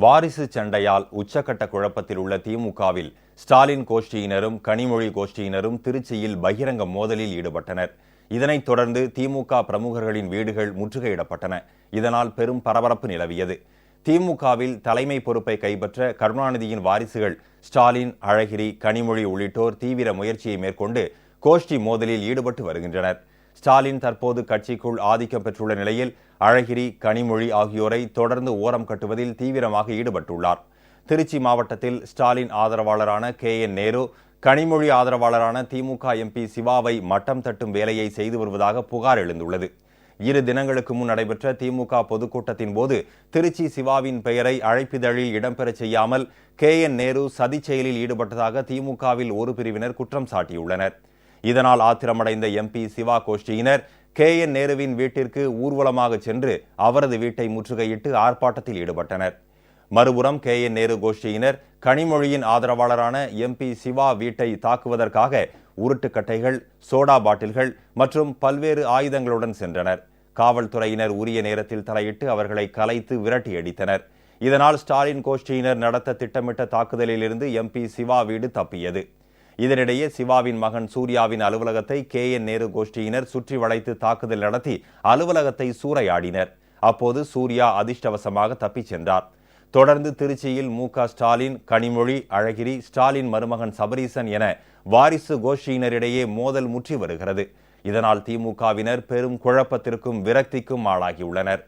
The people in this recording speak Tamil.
வாரிசு சண்டையால் உச்சக்கட்ட குழப்பத்தில் உள்ள திமுகவில் ஸ்டாலின் கோஷ்டியினரும் கனிமொழி கோஷ்டியினரும் திருச்சியில் பகிரங்க மோதலில் ஈடுபட்டனர். இதனைத் தொடர்ந்து திமுக பிரமுகர்களின் வீடுகள் முற்றுகையிடப்பட்டன. இதனால் பெரும் பரபரப்பு நிலவியது. திமுகவில் தலைமை பொறுப்பை கைப்பற்ற கருணாநிதியின் வாரிசுகள் ஸ்டாலின், அழகிரி, கனிமொழி உள்ளிட்டோர் தீவிர முயற்சியை மேற்கொண்டு கோஷ்டி மோதலில் ஈடுபட்டு வருகின்றனர். ஸ்டாலின் தற்போது கட்சிக்குள் ஆதிக்கம் பெற்றுள்ள நிலையில் அழகிரி, கனிமொழி ஆகியோரை தொடர்ந்து ஓரம் கட்டுவதில் தீவிரமாக ஈடுபட்டுள்ளார். திருச்சி மாவட்டத்தில் ஸ்டாலின் ஆதரவாளரான KN நேரு, கனிமொழி ஆதரவாளரான திமுக MP சிவாவை மட்டம் தட்டும் வேலையை செய்து வருவதாக புகார் எழுந்துள்ளது. 2 தினங்களுக்கு முன் நடைபெற்ற திமுக பொதுக்கூட்டத்தின் போது திருச்சி சிவாவின் பெயரை அழைப்பிதழில் இடம்பெற செய்யாமல் KN நேரு சதி செயலில் ஈடுபட்டதாக திமுகவில் ஒரு பிரிவினர் குற்றம் சாட்டியுள்ளனர். இதனால் ஆத்திரமடைந்த MP சிவா கோஷ்டியினர் KN நேருவின் வீட்டிற்கு ஊர்வலமாக சென்று அவரது வீட்டை முற்றுகையிட்டு ஆர்ப்பாட்டத்தில் ஈடுபட்டனர். மறுபுறம் KN நேரு கோஷ்டியினர் கனிமொழியின் ஆதரவாளரான MP சிவா வீட்டை தாக்குவதற்காக உருட்டுக்கட்டைகள், சோடா பாட்டில்கள் மற்றும் பல்வேறு ஆயுதங்களுடன் சென்றனர். காவல்துறையினர் உரிய நேரத்தில் தலையிட்டு அவர்களை கலைத்து விரட்டி அடித்தனர். இதனால் ஸ்டாலின் கோஷ்டியினர் நடத்த திட்டமிட்ட தாக்குதலில் இருந்து MP சிவா வீடு தப்பியது. இதனிடையே சிவாவின் மகன் சூர்யாவின் அலுவலகத்தை KN நேரு கோஷ்டியினர் சுற்றி வளைத்து தாக்குதல் நடத்தி அலுவலகத்தை சூறையாடினர். அப்போது சூர்யா அதிர்ஷ்டவசமாக தப்பிச் சென்றார். தொடர்ந்து திருச்சியில் MK ஸ்டாலின், கனிமொழி, அழகிரி, ஸ்டாலின் மருமகன் சபரீசன் என வாரிசு கோஷ்டியினரிடையே மோதல் முற்றி வருகிறது. இதனால் திமுகவினர் பெரும் குழப்பத்திற்கும் விரக்திக்கும் ஆளாகியுள்ளனர்.